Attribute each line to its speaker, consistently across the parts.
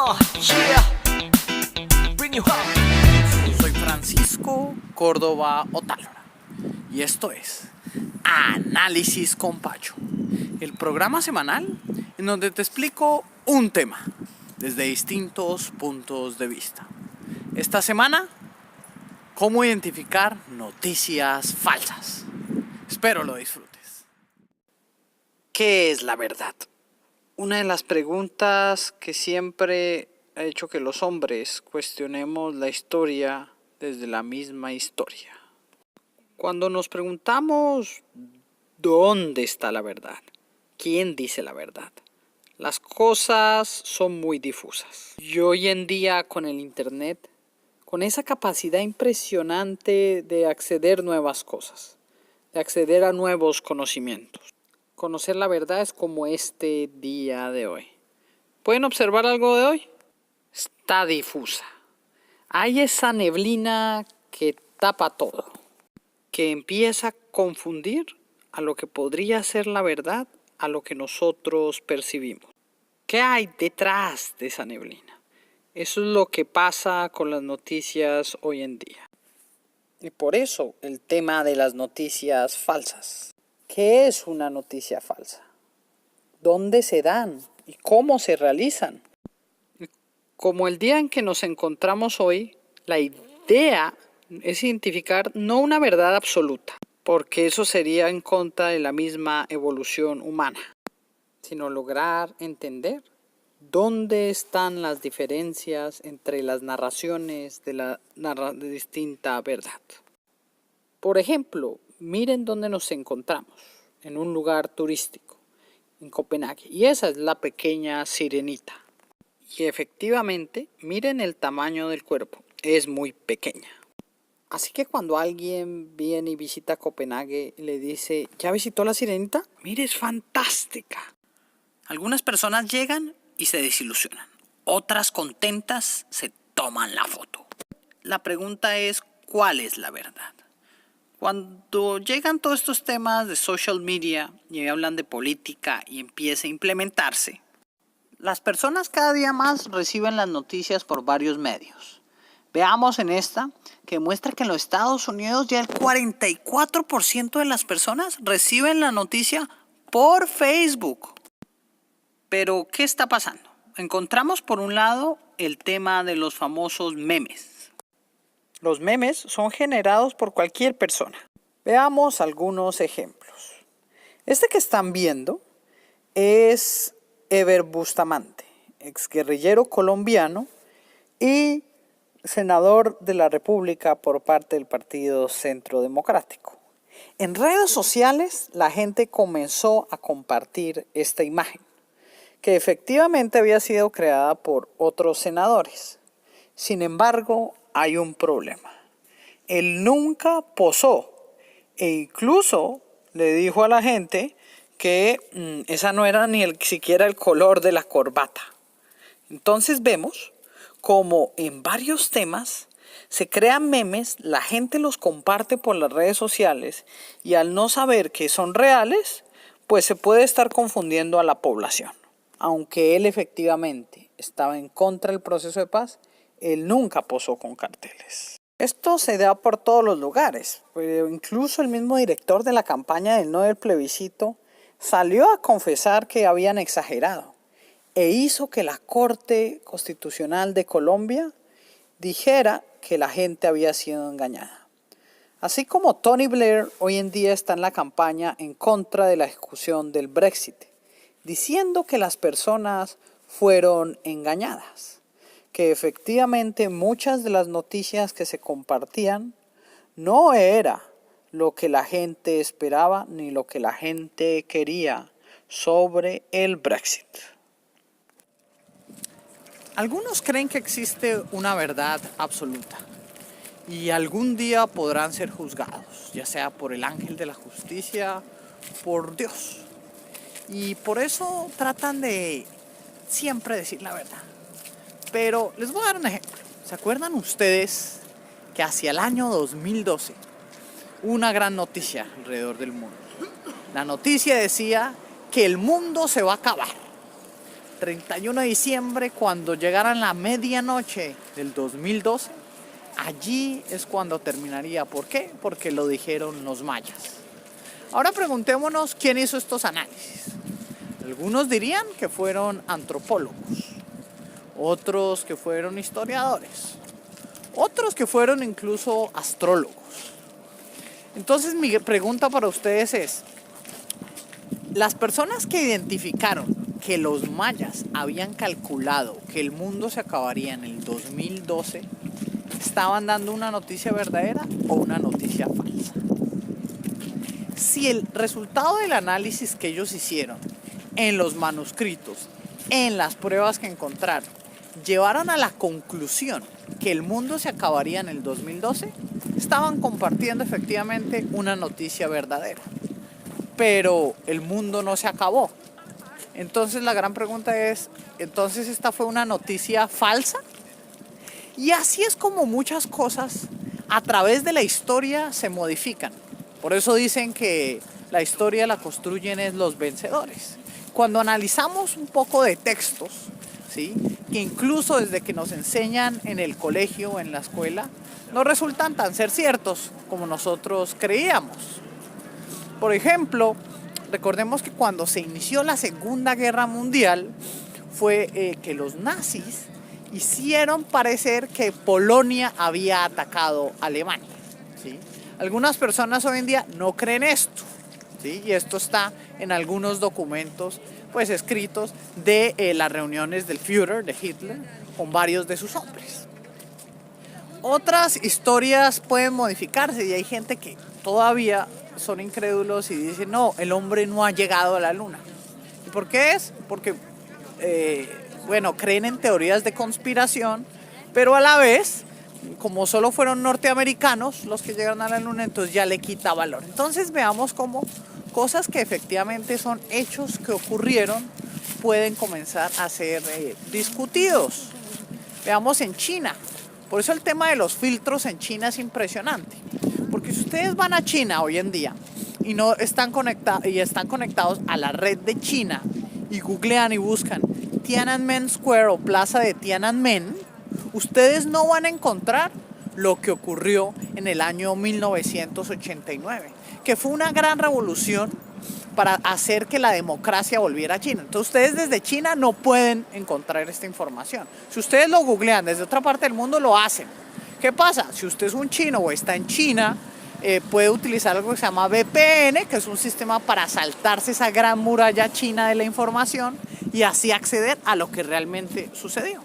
Speaker 1: Yeah, bring you home. Soy Francisco Córdoba Otálora y esto es Análisis con Pacho, el programa semanal en donde te explico un tema desde distintos puntos de vista. Esta semana, cómo identificar noticias falsas. Espero lo disfrutes. ¿Qué es la verdad? Una de las preguntas que siempre ha hecho que los hombres cuestionemos la historia desde la misma historia. Cuando nos preguntamos ¿dónde está la verdad? ¿Quién dice la verdad? Las cosas son muy difusas. Y hoy en día con el internet, con esa capacidad impresionante de acceder a nuevas cosas, de acceder a nuevos conocimientos. Conocer la verdad es como este día de hoy. ¿Pueden observar algo de hoy? Está difusa. Hay esa neblina que tapa todo, que empieza a confundir a lo que podría ser la verdad, a lo que nosotros percibimos. ¿Qué hay detrás de esa neblina? Eso es lo que pasa con las noticias hoy en día. Y por eso el tema de las noticias falsas. ¿Qué es una noticia falsa? ¿Dónde se dan? ¿Y cómo se realizan? Como el día en que nos encontramos hoy, la idea es identificar no una verdad absoluta, porque eso sería en contra de la misma evolución humana, sino lograr entender dónde están las diferencias entre las narraciones de distinta verdad. Por ejemplo, miren dónde nos encontramos, en un lugar turístico, en Copenhague, y esa es la pequeña sirenita. Y efectivamente, miren el tamaño del cuerpo, es muy pequeña. Así que cuando alguien viene y visita Copenhague y le dice, ¿ya visitó la sirenita? Mire, es fantástica. Algunas personas llegan y se desilusionan. Otras contentas se toman la foto. La pregunta es, ¿cuál es la verdad? Cuando llegan todos estos temas de social media y hablan de política y empieza a implementarse, las personas cada día más reciben las noticias por varios medios. Veamos en esta que muestra que en los Estados Unidos ya el 44% de las personas reciben la noticia por Facebook. Pero, ¿qué está pasando? Encontramos por un lado el tema de los famosos memes. Los memes son generados por cualquier persona. Veamos algunos ejemplos. Este que están viendo es Eber Bustamante, exguerrillero colombiano y senador de la República por parte del Partido Centro Democrático. En redes sociales la gente comenzó a compartir esta imagen, que efectivamente había sido creada por otros senadores. Sin embargo, hay un problema. Él nunca posó e incluso le dijo a la gente que esa no era ni siquiera el color de la corbata. Entonces vemos como en varios temas se crean memes, la gente los comparte por las redes sociales y al no saber que son reales, pues se puede estar confundiendo a la población. Aunque él efectivamente estaba en contra del proceso de paz, él nunca posó con carteles. Esto se da por todos los lugares, pero incluso el mismo director de la campaña del no del plebiscito salió a confesar que habían exagerado e hizo que la Corte Constitucional de Colombia dijera que la gente había sido engañada. Así como Tony Blair hoy en día está en la campaña en contra de la ejecución del Brexit, diciendo que las personas fueron engañadas, que efectivamente muchas de las noticias que se compartían no era lo que la gente esperaba ni lo que la gente quería sobre el Brexit. Algunos creen que existe una verdad absoluta y algún día podrán ser juzgados, ya sea por el ángel de la justicia, por Dios. Y por eso tratan de siempre decir la verdad. Pero les voy a dar un ejemplo. ¿Se acuerdan ustedes que hacia el año 2012 hubo una gran noticia alrededor del mundo? La noticia decía que el mundo se va a acabar. 31 de diciembre, cuando llegaran la medianoche del 2012, allí es cuando terminaría. ¿Por qué? Porque lo dijeron los mayas. Ahora preguntémonos quién hizo estos análisis. Algunos dirían que fueron antropólogos, otros que fueron historiadores, otros que fueron incluso astrólogos. Entonces mi pregunta para ustedes es, las personas que identificaron que los mayas habían calculado que el mundo se acabaría en el 2012, ¿estaban dando una noticia verdadera o una noticia falsa? Si el resultado del análisis que ellos hicieron en los manuscritos, en las pruebas que encontraron, llevaron a la conclusión que el mundo se acabaría en el 2012, estaban compartiendo efectivamente una noticia verdadera. Pero el mundo no se acabó. Entonces la gran pregunta es, ¿entonces esta fue una noticia falsa? Y así es como muchas cosas a través de la historia se modifican. Por eso dicen que la historia la construyen es los vencedores. Cuando analizamos un poco de textos, ¿sí?, que incluso desde que nos enseñan en el colegio o en la escuela, no resultan tan ser ciertos como nosotros creíamos. Por ejemplo, recordemos que cuando se inició la Segunda Guerra Mundial fue que los nazis hicieron parecer que Polonia había atacado a Alemania, ¿sí? Algunas personas hoy en día no creen esto, ¿sí? Y esto está en algunos documentos pues escritos de las reuniones del Führer, de Hitler, con varios de sus hombres. Otras historias pueden modificarse y hay gente que todavía son incrédulos y dicen, no, el hombre no ha llegado a la luna. ¿Y por qué es? Porque, creen en teorías de conspiración, pero a la vez, como solo fueron norteamericanos los que llegaron a la luna, entonces ya le quita valor. Entonces veamos cómo cosas que efectivamente son hechos que ocurrieron pueden comenzar a ser discutidos. Veamos en China. Por eso el tema de los filtros en China es impresionante. Porque si ustedes van a China hoy en día y no están conectados a la red de China y googlean y buscan Tiananmen Square o Plaza de Tiananmen, ustedes no van a encontrar lo que ocurrió en el año 1989, que fue una gran revolución para hacer que la democracia volviera a China. Entonces ustedes desde China no pueden encontrar esta información. Si ustedes lo googlean desde otra parte del mundo, lo hacen. ¿Qué pasa? Si usted es un chino o está en China, puede utilizar algo que se llama VPN, que es un sistema para saltarse esa gran muralla china de la información y así acceder a lo que realmente sucedió.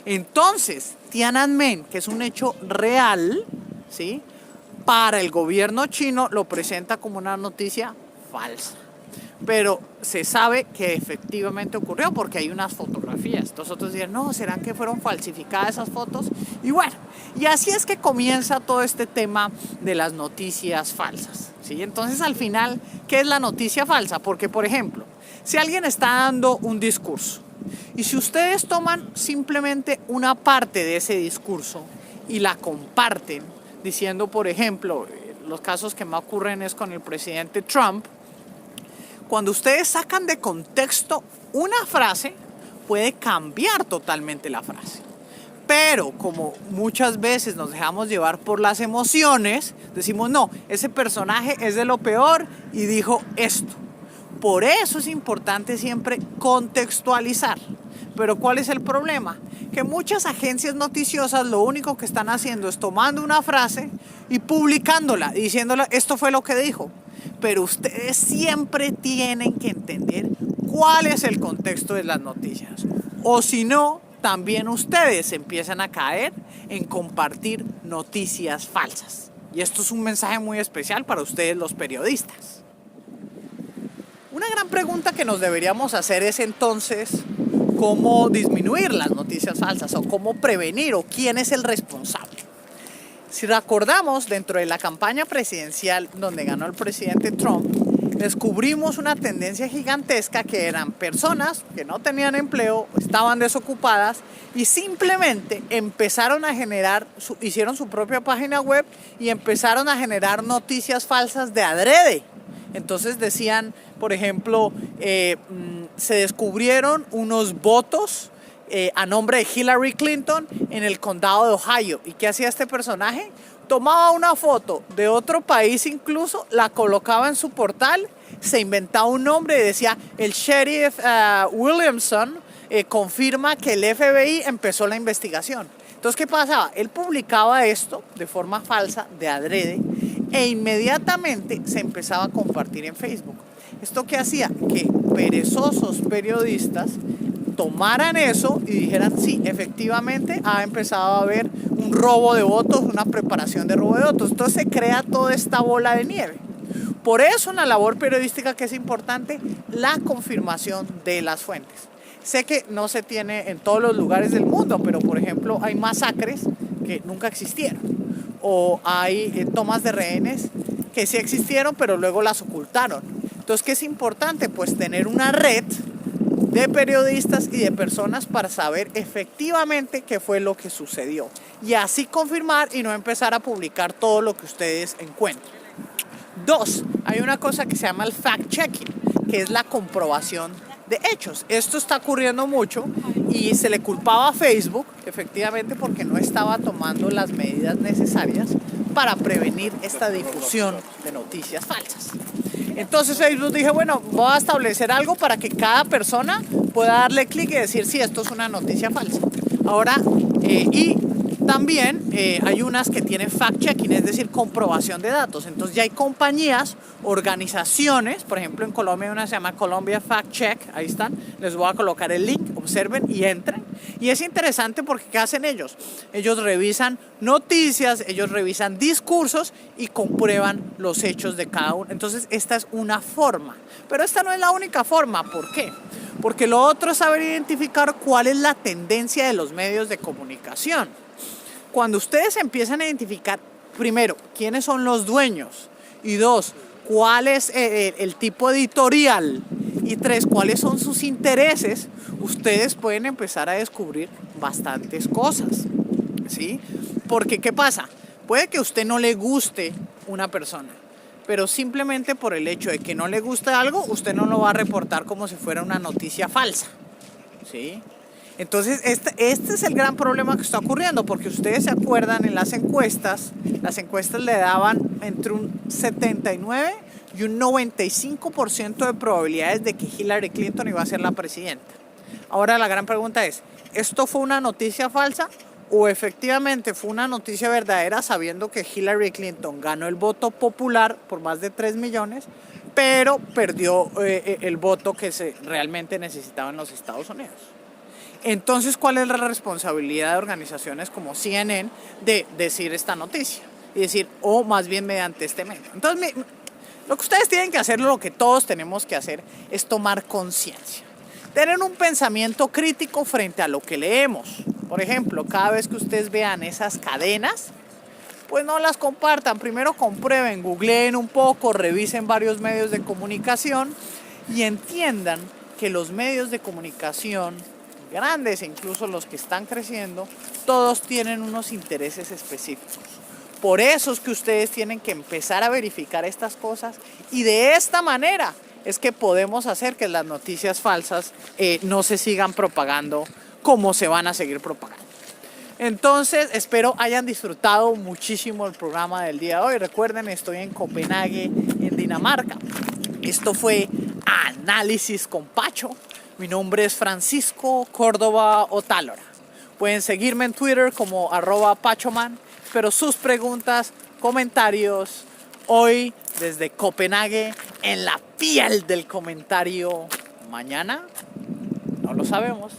Speaker 1: Entonces, Tiananmen, que es un hecho real, ¿sí?, para el gobierno chino lo presenta como una noticia falsa. Pero se sabe que efectivamente ocurrió porque hay unas fotografías. Entonces otros dicen, no, ¿serán que fueron falsificadas esas fotos? Y bueno, y así es que comienza todo este tema de las noticias falsas, ¿sí? Entonces al final, ¿qué es la noticia falsa? Porque, por ejemplo, si alguien está dando un discurso y si ustedes toman simplemente una parte de ese discurso y la comparten, diciendo, por ejemplo, los casos que más ocurren es con el presidente Trump, cuando ustedes sacan de contexto una frase, puede cambiar totalmente la frase. Pero como muchas veces nos dejamos llevar por las emociones, decimos, no, ese personaje es de lo peor y dijo esto. Por eso es importante siempre contextualizar. Pero ¿cuál es el problema? Que muchas agencias noticiosas lo único que están haciendo es tomando una frase y publicándola, diciéndola, esto fue lo que dijo. Pero ustedes siempre tienen que entender cuál es el contexto de las noticias. O si no, también ustedes empiezan a caer en compartir noticias falsas. Y esto es un mensaje muy especial para ustedes los periodistas. Una gran pregunta que nos deberíamos hacer es entonces, ¿cómo disminuir las noticias falsas? O ¿cómo prevenir? ¿O quién es el responsable? Si recordamos, dentro de la campaña presidencial donde ganó el presidente Trump, descubrimos una tendencia gigantesca que eran personas que no tenían empleo, estaban desocupadas y simplemente empezaron a generar, hicieron su propia página web y empezaron a generar noticias falsas de adrede. Entonces decían, por ejemplo, se descubrieron unos votos a nombre de Hillary Clinton en el condado de Ohio. ¿Y qué hacía este personaje? Tomaba una foto de otro país incluso, la colocaba en su portal, se inventaba un nombre y decía: el sheriff Williamson confirma que el FBI empezó la investigación. Entonces, ¿qué pasaba? Él publicaba esto de forma falsa, de adrede, e inmediatamente se empezaba a compartir en Facebook. ¿Esto qué hacía? Que perezosos periodistas tomaran eso y dijeran: sí, efectivamente ha empezado a haber un robo de votos, una preparación de robo de votos. Entonces se crea toda esta bola de nieve. Por eso en la labor periodística, que es importante, la confirmación de las fuentes. Sé que no se tiene en todos los lugares del mundo, pero por ejemplo hay masacres que nunca existieron, o hay tomas de rehenes que sí existieron pero luego las ocultaron. Entonces, ¿qué es importante? Pues tener una red de periodistas y de personas para saber efectivamente qué fue lo que sucedió, y así confirmar y no empezar a publicar todo lo que ustedes encuentren. 2, hay una cosa que se llama el fact-checking, que es la comprobación de hechos. Esto está ocurriendo mucho y se le culpaba a Facebook, efectivamente, porque no estaba tomando las medidas necesarias para prevenir esta difusión de noticias falsas. Entonces Facebook dije: bueno, voy a establecer algo para que cada persona pueda darle clic y decir: sí, esto es una noticia falsa. Ahora, y también hay unas que tienen fact-checking, es decir, comprobación de datos. Entonces ya hay compañías, organizaciones, por ejemplo en Colombia hay una que se llama Colombia Fact Check, ahí están, les voy a colocar el link, observen y entren. Y es interesante porque ¿qué hacen ellos? Ellos revisan noticias, ellos revisan discursos y comprueban los hechos de cada uno. Entonces esta es una forma, pero esta no es la única forma. ¿Por qué? Porque lo otro es saber identificar cuál es la tendencia de los medios de comunicación. Cuando ustedes empiezan a identificar, primero, quiénes son los dueños, y 2, cuál es el tipo editorial, y 3, cuáles son sus intereses, ustedes pueden empezar a descubrir bastantes cosas, ¿sí? Porque, ¿qué pasa? Puede que a usted no le guste una persona, pero simplemente por el hecho de que no le gusta algo, usted no lo va a reportar como si fuera una noticia falsa, ¿sí? Entonces este es el gran problema que está ocurriendo, porque ustedes se acuerdan en las encuestas le daban entre un 79 y un 95% de probabilidades de que Hillary Clinton iba a ser la presidenta. Ahora la gran pregunta es: ¿esto fue una noticia falsa o efectivamente fue una noticia verdadera, sabiendo que Hillary Clinton ganó el voto popular por más de 3 millones, pero perdió el voto que se realmente necesitaba en los Estados Unidos? Entonces, ¿cuál es la responsabilidad de organizaciones como CNN de decir esta noticia? Y decir, o más bien mediante este medio. Entonces, lo que ustedes tienen que hacer, lo que todos tenemos que hacer, es tomar conciencia. Tener un pensamiento crítico frente a lo que leemos. Por ejemplo, cada vez que ustedes vean esas cadenas, pues no las compartan. Primero comprueben, googleen un poco, revisen varios medios de comunicación y entiendan que los medios de comunicación grandes e incluso los que están creciendo, todos tienen unos intereses específicos. Por eso es que ustedes tienen que empezar a verificar estas cosas, y de esta manera es que podemos hacer que las noticias falsas no se sigan propagando como se van a seguir propagando. Entonces, espero hayan disfrutado muchísimo el programa del día de hoy. Recuerden, estoy en Copenhague, en Dinamarca. Esto fue Análisis con Pacho. Mi nombre es Francisco Córdoba Otálora. Pueden seguirme en Twitter como @Pachoman. Espero sus preguntas, comentarios. Hoy desde Copenhague, en la piel del comentario. Mañana no lo sabemos.